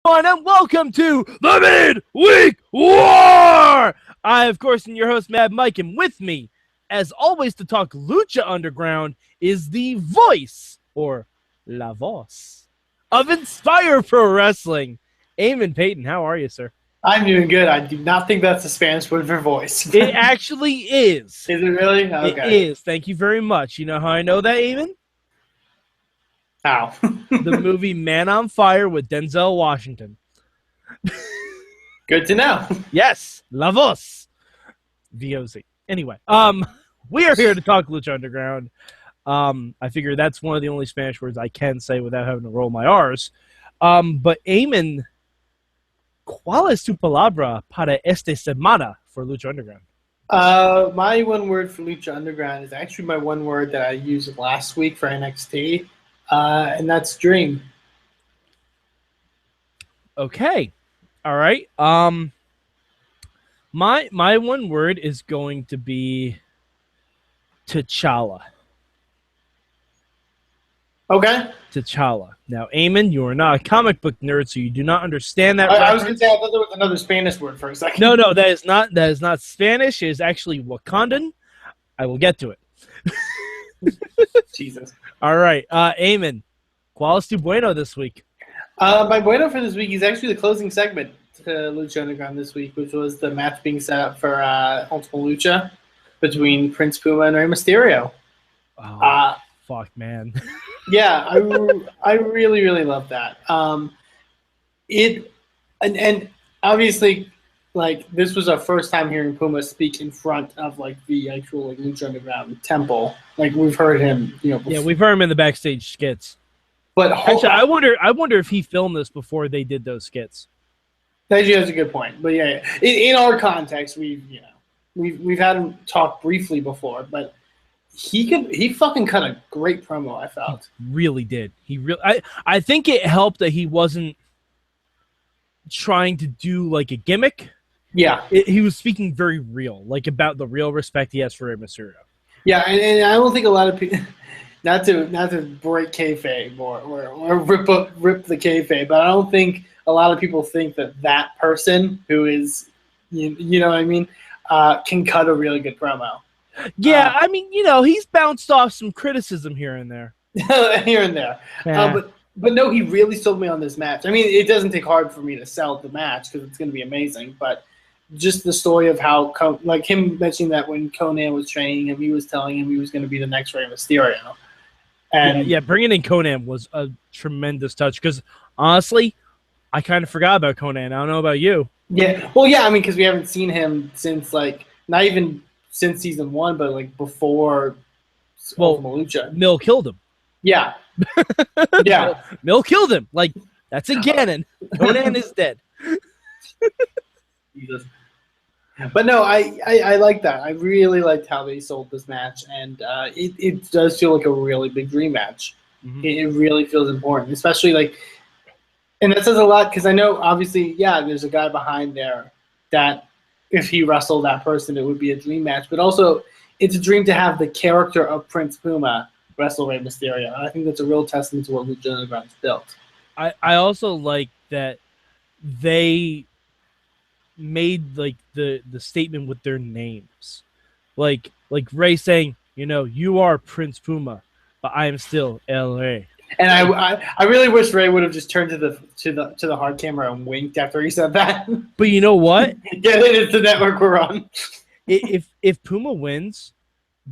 And welcome to the Midweek War! I, of course, am your host, Mad Mike, and with me, as always, to talk Lucha Underground is the voice, or La Voz, of Inspire Pro Wrestling. Eamon Paton, how are you, sir? I'm doing good. I do not think that's the Spanish word for voice. It actually is. Is it really? Okay. It is. Thank you very much. You know how I know that, Eamon? How? The movie Man on Fire with Denzel Washington. Good to know. Yes, La Voz. VOZ. Anyway, we are here to talk Lucha Underground. I figure that's one of the only Spanish words I can say without having to roll my R's. But Eamon, ¿cuál es tu palabra para esta semana for Lucha Underground? My one word for Lucha Underground is actually my one word that I used last week for NXT, and that's dream. Okay. All right. My one word is going to be T'Challa. Okay. T'Challa. Now, Eamon, you are not a comic book nerd, so you do not understand that. I was going to say I thought there was another Spanish word for a second. No, that is not Spanish. It is actually Wakandan. I will get to it. Jesus. All right, Eamon, ¿cuál es tu bueno this week? My bueno for this week is actually the closing segment to Lucha Underground this week, which was the match being set up for Ultima Lucha between Prince Puma and Rey Mysterio. Oh, fuck, man. Yeah, I really, really love that. And obviously, like, this was our first time hearing Puma speak in front of like the actual like Lucha Underground temple. Like, we've heard him, before. Yeah, we've heard him in the backstage skits. But actually, I wonder if he filmed this before they did those skits. Actually, that's a good point. But yeah, in our context, we've had him talk briefly before, but he fucking cut a great promo, I felt. He really did. I think it helped that he wasn't trying to do like a gimmick. Yeah. He was speaking very real, like about the real respect he has for Rey Mysterio. Yeah, and I don't think a lot of people, not to break kayfabe or rip the kayfabe, but I don't think a lot of people think that person who is, you know what I mean, can cut a really good promo. Yeah, I mean, he's bounced off some criticism here and there. Here and there. Yeah. But no, he really sold me on this match. I mean, it doesn't take hard for me to sell the match because it's going to be amazing. But just the story of how, like him mentioning that when Conan was training him, he was telling him he was going to be the next Rey Mysterio. And yeah, bringing in Conan was a tremendous touch because, honestly, I kind of forgot about Conan. I don't know about you. Yeah. Well, yeah, I mean, because we haven't seen him since, like, not even since season 1, but, like, before Ultima Lucha. Mill killed him. Yeah. Yeah. Mill killed him. Like, that's a canon. Conan is dead. Jesus. But no, I like that. I really liked how they sold this match, and it does feel like a really big dream match. Mm-hmm. It really feels important, especially like, and that says a lot because I know obviously, yeah, there's a guy behind there that if he wrestled that person, it would be a dream match. But also, it's a dream to have the character of Prince Puma wrestle Rey Mysterio. And I think that's a real testament to what Lucha Underground's built. I also like that they made like the statement with their names, like Rey saying, you are Prince Puma, but I am still El Rey. And I really wish Rey would have just turned to the hard camera and winked after he said that. But you know what? Get it, it's the network we're on. If Puma wins,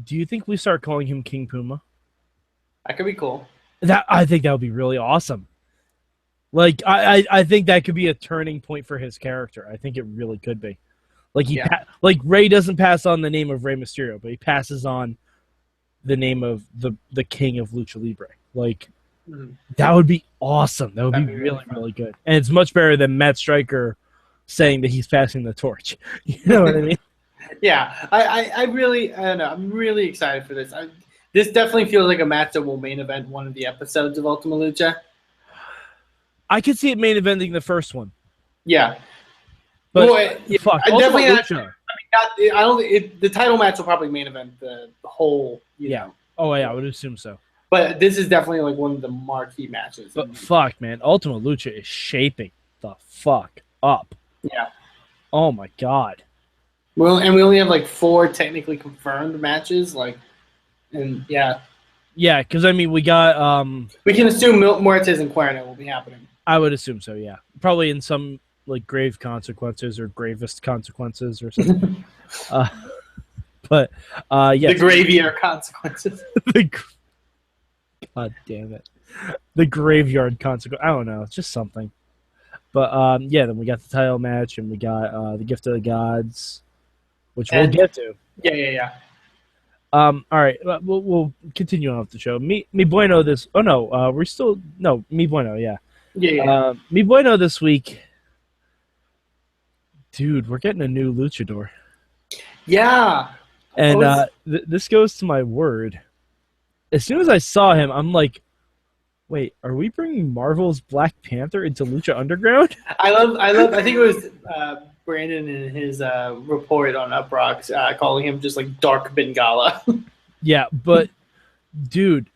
do you think we start calling him King Puma? That could be cool. I think that would be really awesome. Like I think that could be a turning point for his character. I think it really could be. Like like Rey doesn't pass on the name of Rey Mysterio, but he passes on the name of the King of Lucha Libre. Like that would be awesome. That would be really, really good. And it's much better than Matt Stryker saying that he's passing the torch. You know what I mean? Yeah, I don't know. I'm really excited for this. This definitely feels like a match that will main event one of the episodes of Ultima Lucha. I could see it main eventing the first one. Yeah, but fuck, I definitely not. I don't think the title match will probably main event the whole. You know. Oh yeah, I would assume so. But this is definitely like one of the marquee matches. But fuck, man, Ultima Lucha is shaping. the fuck up. Yeah. Oh my god. Well, and we only have like 4 technically confirmed matches, and yeah. Yeah, because I mean we got we can assume Muertes and Cuerno will be happening. I would assume so, yeah. Probably in some like grave consequences or gravest consequences or something. But yeah. The graveyard consequences. God damn it. The graveyard consequence. I don't know. It's just something. But yeah, then we got the title match and we got the Gift of the Gods, which we'll get to. Yeah. All right, we'll continue on with the show. Mi Bueno this. Oh no, we're still no Mi Bueno. Yeah. Yeah. Mi Bueno this week. Dude, we're getting a new luchador. Yeah. And this goes to my word. As soon as I saw him, I'm like, wait, are we bringing Marvel's Black Panther into Lucha Underground? I think it was Brandon in his report on Uprocks calling him just like Dark Bengala. Yeah, but dude,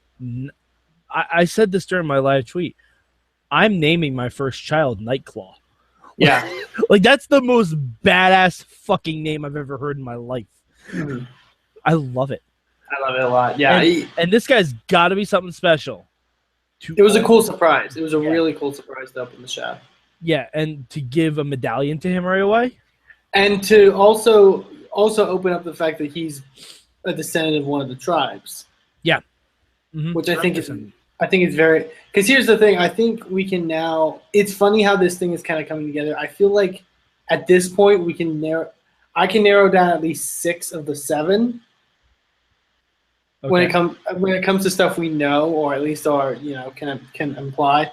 I said this during my live tweet. I'm naming my first child Nightclaw. Yeah. Like that's the most badass fucking name I've ever heard in my life. Mm-hmm. I love it. I love it a lot. Yeah. And this guy's got to be something special. It was a cool surprise. It was a really cool surprise to open the show. Yeah, and to give a medallion to him right away. And to also open up the fact that he's a descendant of one of the tribes. Yeah. Mm-hmm. Which I think is very, because here's the thing. I think we can now, it's funny how this thing is kind of coming together. I feel like at this point I can narrow down at least 6 of the 7. Okay. When it comes to stuff we know, or at least can imply.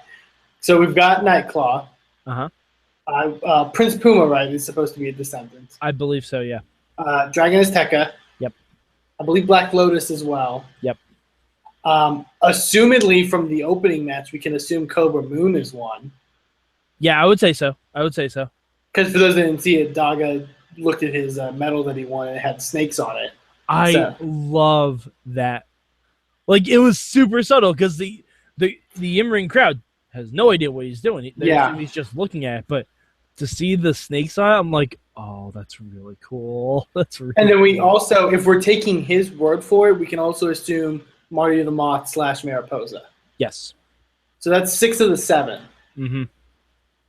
So we've got Nightclaw. Prince Puma, right, is supposed to be a descendant. I believe so. Yeah. Dragon Azteca. Yep. I believe Black Lotus as well. Yep. Assumedly from the opening match, we can assume Cobra Moon is one. Yeah, I would say so. Because for those that didn't see it, Daga looked at his medal that he won and it had snakes on it. I love that. Like, it was super subtle because the in-ring crowd has no idea what he's doing. He's just looking at it. But to see the snakes on it, I'm like, oh, that's really cool. That's really And then we cool. also, if we're taking his word for it, we can also assume Marty the Moth / Mariposa. Yes. So that's 6 of the 7. Mm-hmm.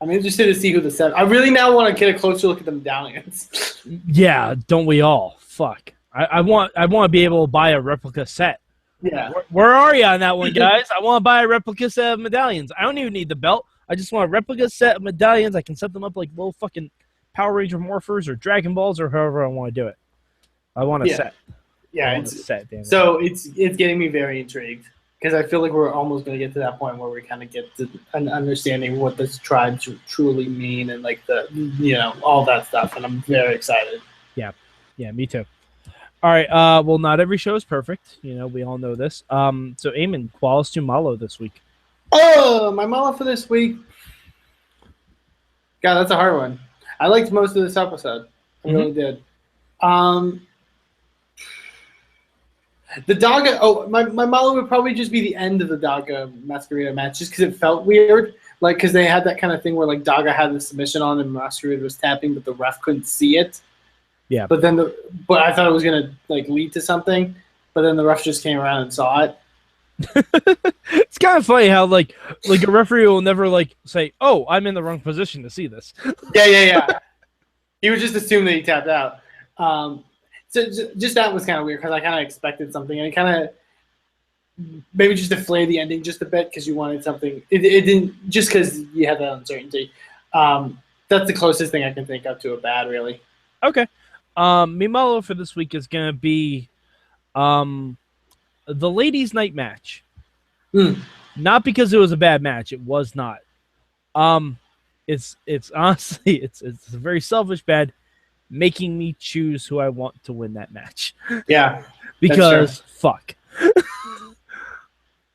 I'm interested to see who the 7. I really now want to get a closer look at the medallions. Yeah, don't we all? Fuck. I want to be able to buy a replica set. Yeah. Where are you on that one, guys? I want to buy a replica set of medallions. I don't even need the belt. I just want a replica set of medallions. I can set them up like little fucking Power Ranger morphers or Dragon Balls or however I want to do it. I want a set. Yeah, it's getting me very intrigued because I feel like we're almost going to get to that point where we kind of get to an understanding what this tribe truly mean and like all that stuff, and I'm very excited. Yeah, me too. All right, well, not every show is perfect. We all know this. So, Eamon, qualis to malo this week. Oh, my malo for this week. God, that's a hard one. I liked most of this episode. I really did. The Daga, my malo would probably just be the end of the Daga Masquerade match, just because it felt weird. Like, because they had that kind of thing where, like, Daga had the submission on and Masquerade was tapping, but the ref couldn't see it. Yeah. But I thought it was gonna like lead to something, but then the ref just came around and saw it. It's kind of funny how like a referee will never like say, "Oh, I'm in the wrong position to see this." Yeah. He would just assume that he tapped out. So just that was kind of weird because I kind of expected something, and it kind of maybe just deflated the ending just a bit because you wanted something. It didn't, just because you had that uncertainty. That's the closest thing I can think of to a bad, really. Okay. Mi malo for this week is gonna be the ladies' night match. Not because it was a bad match. It was not. It's honestly it's a very selfish bad, making me choose who I want to win that match. Yeah. Because fuck.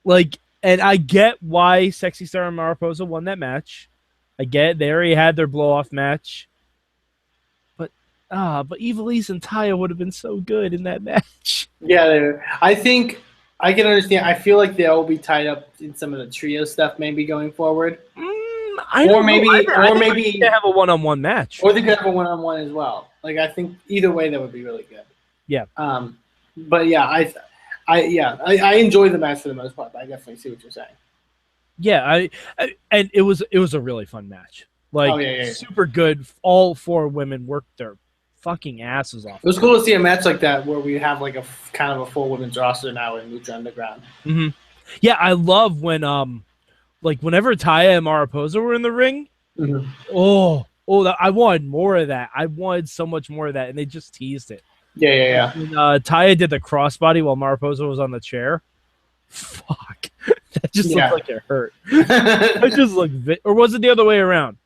Like, and I get why Sexy Star and Mariposa won that match. I get it. They already had their blow-off match. But Evilise and Taya would have been so good in that match. Yeah, I think I can understand. I feel like they'll be tied up in some of the trio stuff maybe going forward. I don't know. Or maybe they have a one-on-one match, or they could have a one-on-one as well. Like I think either way that would be really good. Yeah. But yeah, I enjoy the match for the most part. But I definitely see what you're saying. Yeah, and it was a really fun match. Like super good. All 4 women worked their fucking asses off. It was cool to see a match like that where we have like a kind of a full women's roster now in Lucha Underground. Mm-hmm. Yeah, I love when like whenever Taya and Mariposa were in the ring. Mm-hmm. I wanted more of that. I wanted so much more of that, and they just teased it. Yeah. When Taya did the crossbody while Mariposa was on the chair. Fuck, that just looked like it hurt. It just looked, or was it the other way around?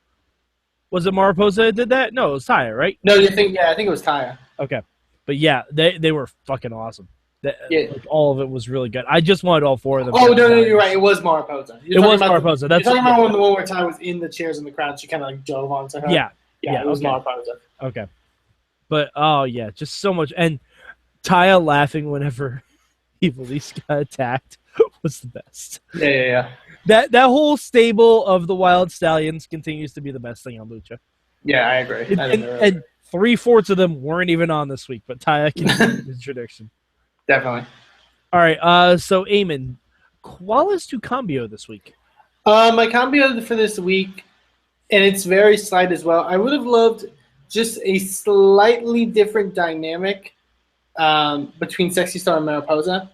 Was it Mariposa that did that? No, it was Taya, right? No, I think it was Taya. Okay, but yeah, they were fucking awesome. Like, all of it was really good. I just wanted all 4 of them. Oh no, you're right. It was Mariposa. It was Mariposa. You're talking about the one where Taya was in the chairs in the crowd. She kind of like dove onto her. Yeah, it was Mariposa. Okay, but just so much, and Taya laughing whenever Ivelisse got attacked was the best. Yeah. That whole stable of the Wild Stallions continues to be the best thing on Lucha. Yeah, I agree. And 3/4 of them weren't even on this week, but Taya continued his tradition. Definitely. All right, so Eamon, ¿cuál es tu cambio this week? My cambio for this week, and it's very slight as well. I would have loved just a slightly different dynamic between Sexy Star and Mariposa.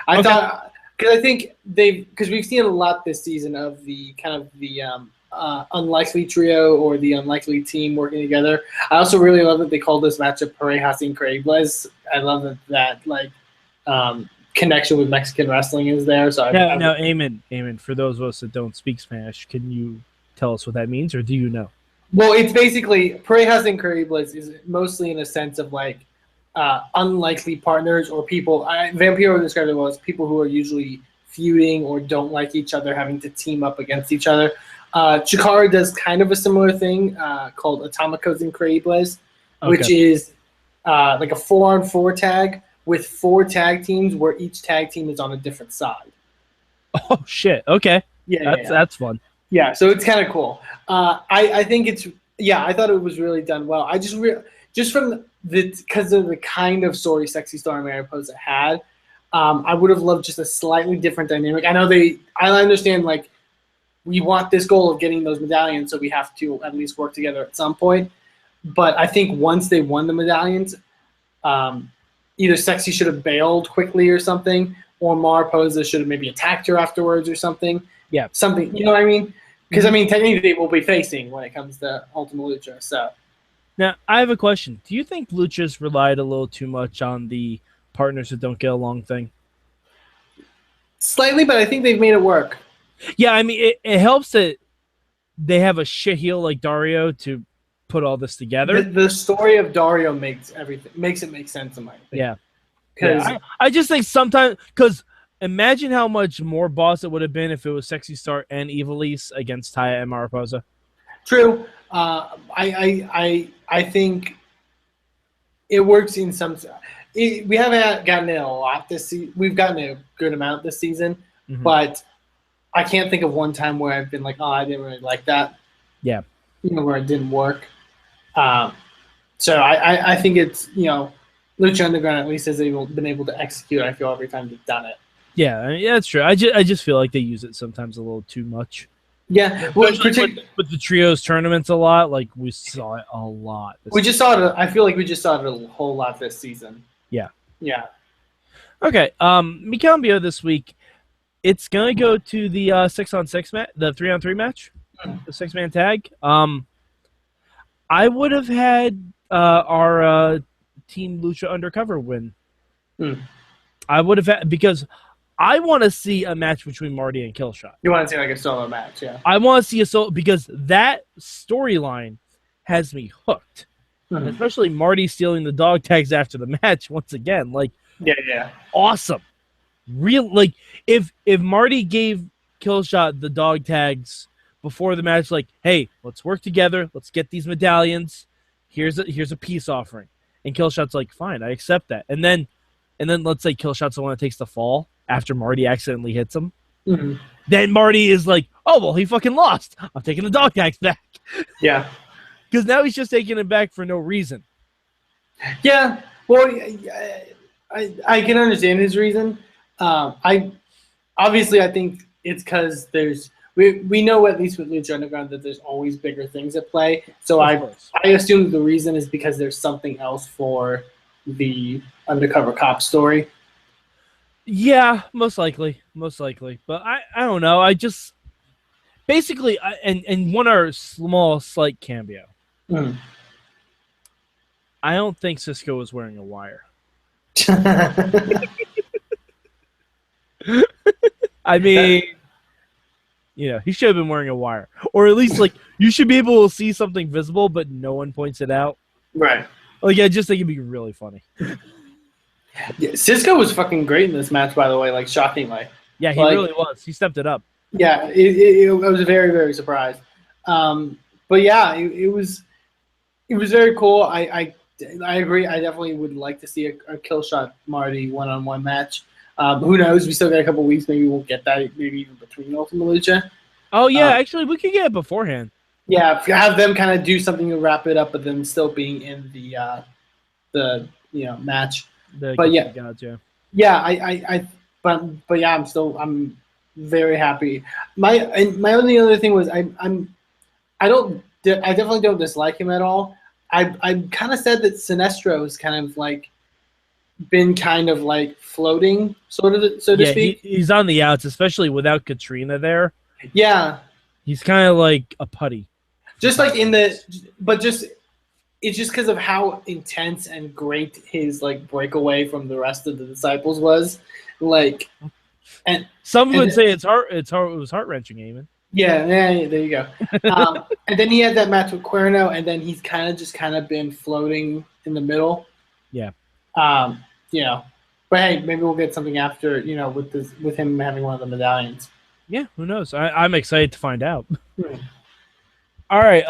I thought, because I think because we've seen a lot this season of the kind of the unlikely trio or the unlikely team working together. I also really love that they called this matchup Parejas Increíbles. I love that like connection with Mexican wrestling is there. So now, Eamon, for those of us that don't speak Spanish, can you tell us what that means, or do you know? Well, it's basically Parejas Increíbles is mostly in a sense of like unlikely partners or people. Vampiro described it as people who are usually feuding or don't like each other, having to team up against each other. Chikara does kind of a similar thing called Atomicos Increíbles, which is like a 4-on-4 tag with 4 tag teams where each tag team is on a different side. Oh shit! Okay, that's fun. Yeah, so it's kind of cool. I think it's I thought it was really done well. I just from because of the kind of story Sexy Star and Mariposa had, I would have loved just a slightly different dynamic. I know I understand like we want this goal of getting those medallions, so we have to at least work together at some point. But I think once they won the medallions, either Sexy should have bailed quickly or something, or Mariposa should have maybe attacked her afterwards or something. Yeah, something. You know what I mean? Because I mean, technically, they will be facing when it comes to Ultima Lucha. So. Now, I have a question. Do you think Lucha's relied a little too much on the partners that don't get along thing? Slightly, but I think they've made it work. Yeah, I mean, it helps that they have a shit heel like Dario to put all this together. The story of Dario makes it make sense in my opinion. Yeah. I just think sometimes, because imagine how much more boss it would have been if it was Sexy Star and Ivelisse against Taya and Mariposa. True. I think it works in some. We haven't gotten it a lot this season. We've gotten a good amount this season, but I can't think of one time where I've been like, oh, I didn't really like that. Yeah. Where it didn't work. So I think it's, Lucha Underground at least has been able to execute, I feel, every time they've done it. Yeah, that's true. I just feel like they use it sometimes a little too much. Yeah, with the trios tournaments a lot, like we saw it a lot. We just saw it. I feel like we just saw it a whole lot this season. Yeah. Yeah. Okay. Mi cambio this week. It's gonna go to the 6-on-6 match, the 3-on-3 match, the 6-man tag. I would have had our Team Lucha Undercover win. I would have had, because I want to see a match between Marty and Killshot. You want to see like a solo match, yeah? I want to see a solo, because that storyline has me hooked. Especially Marty stealing the dog tags after the match once again. Like, yeah, awesome. Like if Marty gave Killshot the dog tags before the match, like, hey, let's work together, let's get these medallions. Here's a peace offering, and Killshot's like, fine, I accept that. And then let's say Killshot's the one that takes the fall after Marty accidentally hits him. Mm-hmm. Then Marty is like, oh, well, he fucking lost. I'm taking the dog tags back. Yeah. Because now he's just taking it back for no reason. Yeah. Well, I can understand his reason. I think it's because we know, at least with Lucha Underground, that there's always bigger things at play. So I assume the reason is because there's something else for the undercover cop story. Yeah, most likely. But I don't know. I just basically and one our small slight cameo. Mm. I don't think Cisco was wearing a wire. I mean, he should have been wearing a wire, or at least like you should be able to see something visible, but no one points it out. Right. Like I just think it'd be really funny. Yeah, Cisco was fucking great in this match, by the way. Like shockingly. Yeah, he really was. He stepped it up. Yeah, I was very, very surprised. But yeah, it was very cool. I agree. I definitely would like to see a Killshot Marty one-on-one match. Who knows? We still got a couple weeks. Maybe we'll get that. Maybe even between Ultimate Lucha. Oh yeah, actually, we could get it beforehand. Yeah, have them kind of do something to wrap it up, but then still being in the match. But yeah, gods, yeah. Yeah, but yeah, I'm very happy. My only other thing was I definitely don't dislike him at all. I'm kind of sad that Sinestro has kind of like been kind of like floating, so to speak. He's on the outs, especially without Katrina there. Yeah, he's kind of like a putty. Just like it's just because of how intense and great his like breakaway from the rest of the Disciples was. Like, and some would say it was heart wrenching, Eamon. Yeah, there you go. And then he had that match with Cuerno, and then he's kind of been floating in the middle. Yeah. But hey, maybe we'll get something after, with him having one of the medallions. Yeah, who knows? I'm excited to find out. All right.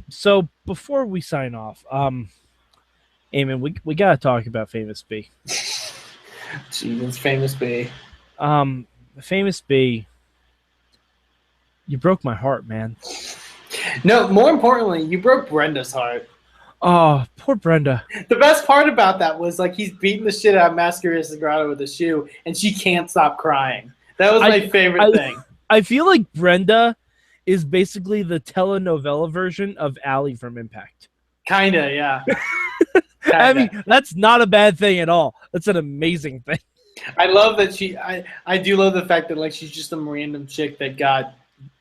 So before we sign off, Eamon, we gotta talk about Famous B. Jesus, Famous B. Famous B. You broke my heart, man. No, more importantly, you broke Brenda's heart. Oh, poor Brenda. The best part about that was like he's beating the shit out of Masquerade Sagrada with a shoe, and she can't stop crying. That was my favorite thing. I feel like Brenda is basically the telenovela version of Allie from Impact. Kinda, yeah. I mean, that's not a bad thing at all. That's an amazing thing. I love that I do love the fact that like she's just some random chick that got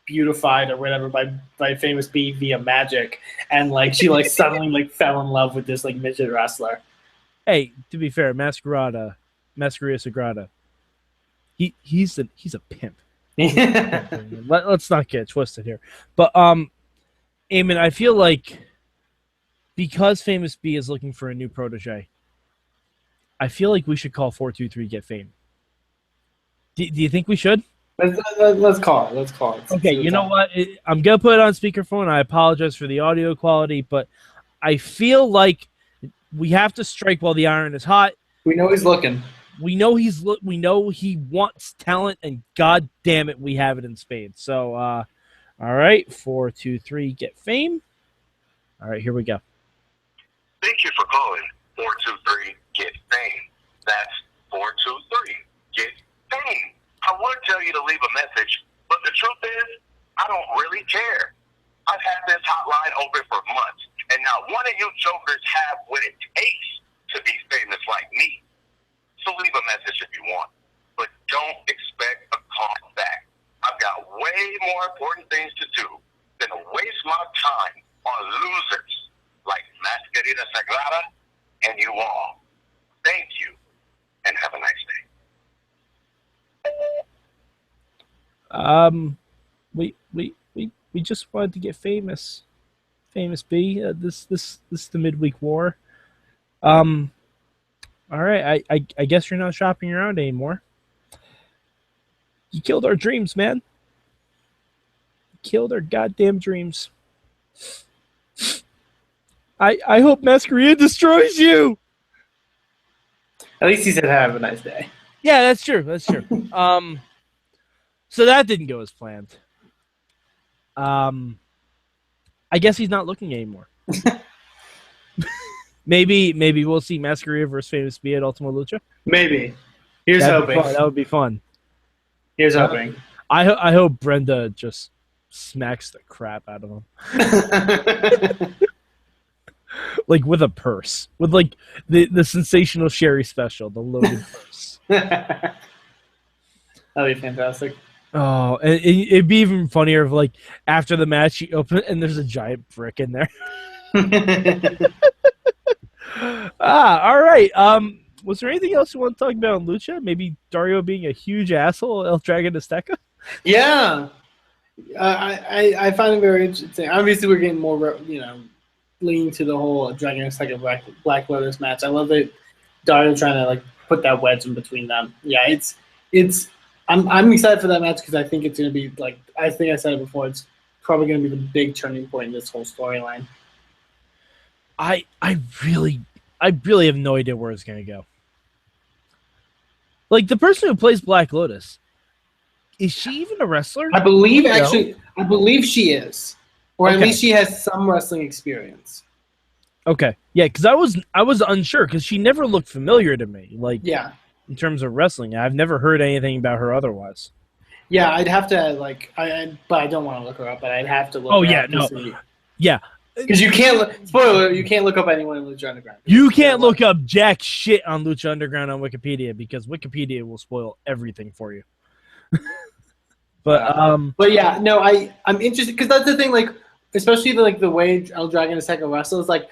beautified or whatever by Famous B via magic, and like she like suddenly like fell in love with this like midget wrestler. Hey, to be fair, Masquerade Sagrada, he's a pimp. Let's not get twisted here. But Eamon, I feel like because Famous B is looking for a new protege, I feel like we should call 423 Get Fame. Do you think we should? Let's call it. Let's call it. Okay, you know what? I'm going to put it on speakerphone. I apologize for the audio quality, but I feel like we have to strike while the iron is hot. We know he's looking. We know he wants talent, and god damn it, we have it in spades. So, all right, 423 Get Fame. All right, here we go. Thank you for calling 423 Get Fame. That's 423 Get Fame. I would tell you to leave a message, but the truth is, I don't really care. I've had this hotline open for months, and not one of you jokers have what it takes to be famous like me. So leave a message if you want, but don't expect a call back. I've got way more important things to do than to waste my time on losers like Masquerade Sagrada and you all. Thank you, and have a nice day. We just wanted to get famous. Famous B. This is the midweek war. All right, I guess you're not shopping around anymore. You killed our dreams, man. You killed our goddamn dreams. I hope Masquerade destroys you. At least he said have a nice day. Yeah, that's true. That's true. So that didn't go as planned. I guess he's not looking anymore. Maybe we'll see Masquerade versus Famous B at Ultima Lucha. Maybe. Here's hoping. That would be fun. Here's hoping. I hope Brenda just smacks the crap out of him. Like with a purse. With like the sensational Sherry special, the loaded purse. That'd be fantastic. Oh, and it'd be even funnier if like after the match you open it and there's a giant brick in there. All right. Was there anything else you want to talk about in Lucha? Maybe Dario being a huge asshole, El Dragon Azteca? Yeah. I find it very interesting. Obviously, we're getting more, leaning to the whole Dragon Azteca Black Lotus match. I love that Dario trying to like put that wedge in between them. Yeah, I'm excited for that match because I think it's going to be like I think I said it before. It's probably going to be the big turning point in this whole storyline. I really have no idea where it's going to go. Like the person who plays Black Lotus, is she even a wrestler? I believe she is, or at least she has some wrestling experience. Okay, yeah, because I was unsure because she never looked familiar to me. Like, yeah, in terms of wrestling, I've never heard anything about her otherwise. Yeah, I'd have to but I don't want to look her up. But I'd have to look. Oh yeah, no, yeah. Because you can't spoiler. You can't look up anyone in Lucha Underground. You can't look up jack shit on Lucha Underground on Wikipedia because Wikipedia will spoil everything for you. But yeah, no, I'm interested because that's the thing. Like, especially the way El Dragon Azteca wrestles, like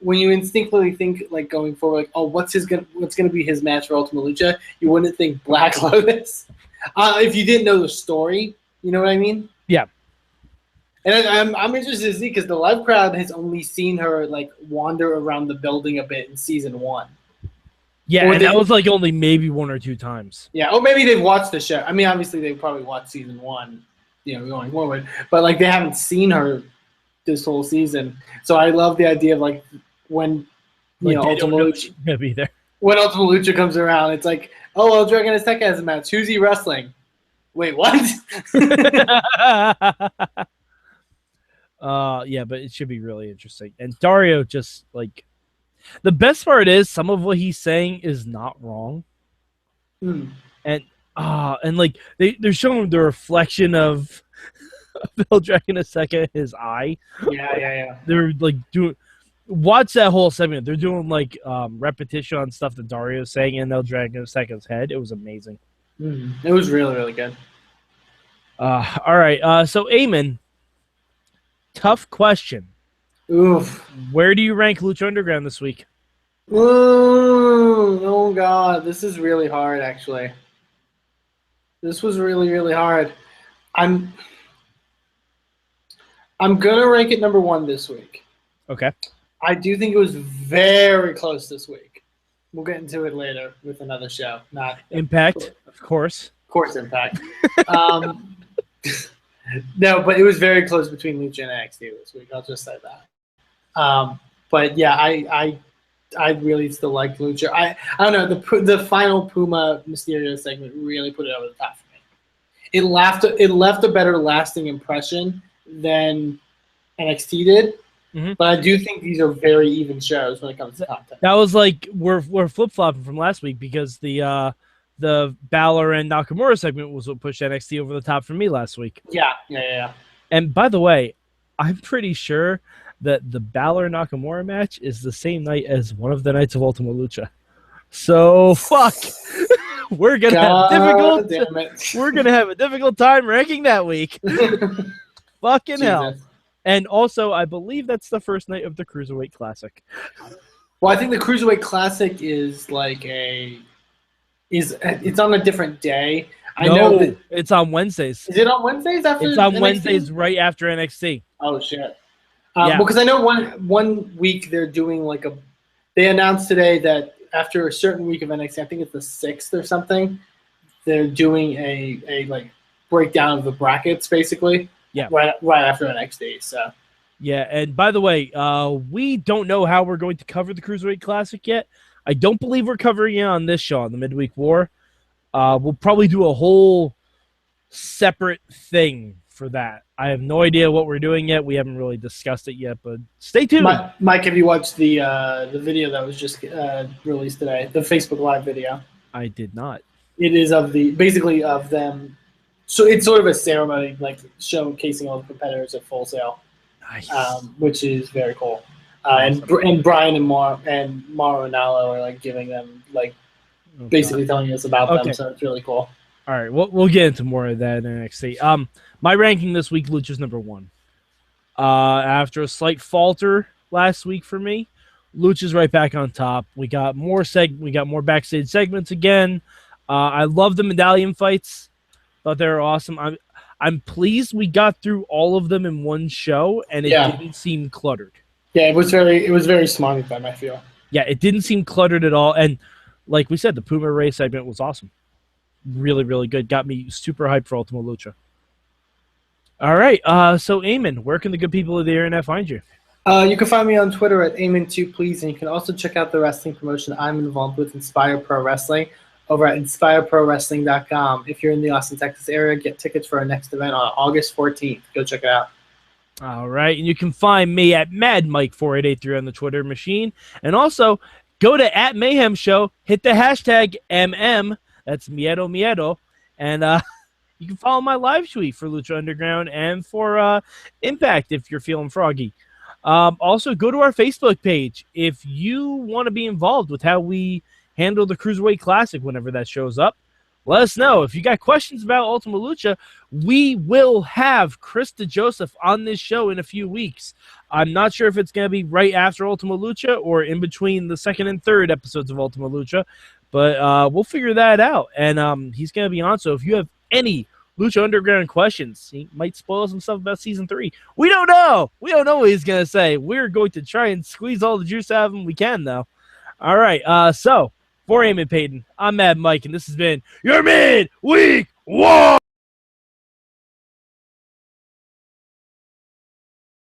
when you instinctively think like going forward, like, oh, what's gonna be his match for Ultima Lucha? You wouldn't think Black Lotus if you didn't know the story. You know what I mean? Yeah. And I'm interested to see because the live crowd has only seen her like wander around the building a bit in season 1. Yeah, and that was like only maybe 1 or 2 times. Yeah, or maybe they've watched the show. I mean, obviously they probably watched season 1, going forward. But like they haven't seen her this whole season. So I love the idea of like when Ultima Lucha gonna be there. When Ultima Lucha comes around, it's like, oh, El Dragon Azteca has a match. Who's he wrestling? Wait, what? Yeah, but it should be really interesting. And Dario just like the best part is some of what he's saying is not wrong. And like they're showing the reflection of El Dragon Azteca in his eye. Yeah. They're like watch that whole segment. They're doing like repetition on stuff that Dario's saying in El Dragon Azteca's head. It was amazing. It was really, really good. All right. So Eamon, tough question. Oof. Where do you rank Lucha Underground this week? Oh God, this is really hard. Actually, this was really, really hard. I'm gonna rank it number 1 this week. Okay. I do think it was very close this week. We'll get into it later with another show. Not Impact, of course. Of course, Impact. No, but it was very close between Lucha and NXT this week. I'll just say that. But yeah, I really still like Lucha. I don't know, the final Puma Misterio segment really put it over the top for me. It left a better lasting impression than NXT did. But I do think these are very even shows when it comes to top 10. That was like we're flip flopping from last week because the Balor and Nakamura segment was what pushed NXT over the top for me last week. Yeah. And by the way, I'm pretty sure that the Balor Nakamura match is the same night as one of the nights of Ultima Lucha. So fuck, we're gonna have a difficult time ranking that week. Fucking hell. And also, I believe that's the first night of the Cruiserweight Classic. Well, I think the Cruiserweight Classic is like it's on a different day. I know it's on Wednesdays. Is it on Wednesdays after? It's on NXT? Wednesdays right after NXT. Oh shit! Because I know one week they're doing they announced today that after a certain week of NXT, I think it's the 6th or something, they're doing a breakdown of the brackets basically. Yeah. Right after NXT. So. Yeah, and by the way, we don't know how we're going to cover the Cruiserweight Classic yet. I don't believe we're covering it on this show, on the Midweek War. We'll probably do a whole separate thing for that. I have no idea what we're doing yet. We haven't really discussed it yet, but stay tuned. Mike, have you watched the video that was just released today? The Facebook Live video. I did not. It is basically of them. So it's sort of a ceremony, like showcasing all the competitors at Full Sail, Nice. Which is very cool. Awesome. And Brian and Mauro and Nalo are like giving them basically telling us about them. So it's really cool. All right, we'll get into more of that in NXT. My ranking this week, Lucha's number 1. After a slight falter last week for me, Lucha's right back on top. We got more backstage segments again. I love the medallion fights. Thought they were awesome. I'm pleased we got through all of them in one show, and it didn't seem cluttered. Yeah, it was very smart of them, I feel. Yeah, it didn't seem cluttered at all, and like we said, the Puma Ray segment was awesome. Really, really good. Got me super hyped for Ultima Lucha. All right, so Eamon, where can the good people of the internet find you? You can find me on Twitter at Eamon2Please, and you can also check out the wrestling promotion I'm involved with, Inspire Pro Wrestling, over at InspireProWrestling.com. If you're in the Austin, Texas area, get tickets for our next event on August 14th. Go check it out. All right, and you can find me at MadMike4883 on the Twitter machine, and also go to @MayhemShow, hit the hashtag MM. That's Miedo, and you can follow my live tweet for Lucha Underground and for Impact if you're feeling froggy. Also, go to our Facebook page if you want to be involved with how we handle the Cruiserweight Classic whenever that shows up. Let us know. If you got questions about Ultima Lucha, we will have Chris DeJoseph on this show in a few weeks. I'm not sure if it's going to be right after Ultima Lucha or in between the second and third episodes of Ultima Lucha, but we'll figure that out. And he's going to be on, so if you have any Lucha Underground questions, he might spoil some stuff about Season 3. We don't know. We don't know what he's going to say. We're going to try and squeeze all the juice out of him we can, though. All right, so for Eamon Paton, I'm Mad Mike, and this has been your Midweek War!